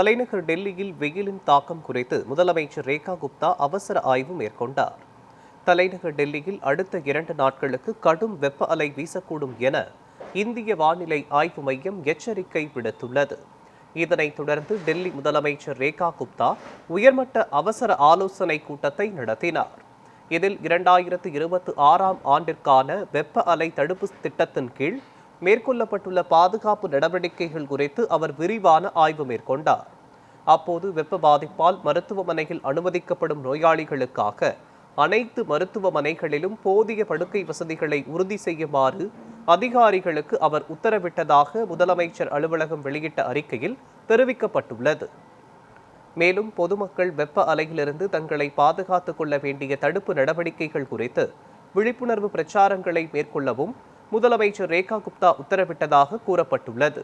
தலைநகர் டெல்லியில் வெயிலின் தாக்கம் குறித்து முதலமைச்சர் ரேகா குப்தா அவசர ஆய்வு மேற்கொண்டார். தலைநகர் டெல்லியில் அடுத்த 2 நாட்களுக்கு கடும் வெப்ப அலை வீசக்கூடும் என இந்திய வானிலை ஆய்வு மையம் எச்சரிக்கை விடுத்துள்ளது. இதனைத் தொடர்ந்து டெல்லி முதலமைச்சர் ரேகா குப்தா உயர்மட்ட அவசர ஆலோசனை கூட்டத்தை நடத்தினார். இதில் 2026ஆம் ஆண்டிற்கான வெப்ப அலை தடுப்பு திட்டத்தின் கீழ் மேற்கொள்ளப்பட்டுள்ள பாதுகாப்பு நடவடிக்கைகள் குறித்து அவர் விரிவான ஆய்வு மேற்கொண்டார். அப்போது வெப்ப பாதிப்பால் மருத்துவமனையில் அனுமதிக்கப்படும் நோயாளிகளுக்காக அனைத்து மருத்துவமனைகளிலும் போதிய படுக்கை வசதிகளை உறுதி செய்யுமாறு அதிகாரிகளுக்கு அவர் உத்தரவிட்டதாக முதலமைச்சர் அலுவலகம் வெளியிட்ட அறிக்கையில் தெரிவிக்கப்பட்டுள்ளது. மேலும் பொதுமக்கள் வெப்ப அலையிலிருந்து தங்களை பாதுகாத்துக் கொள்ள வேண்டிய தடுப்பு நடவடிக்கைகள் குறித்து விழிப்புணர்வு பிரச்சாரங்களை மேற்கொள்ளவும் முதலமைச்சர் ரேகா குப்தா உத்தரவிட்டதாக கூறப்பட்டுள்ளது.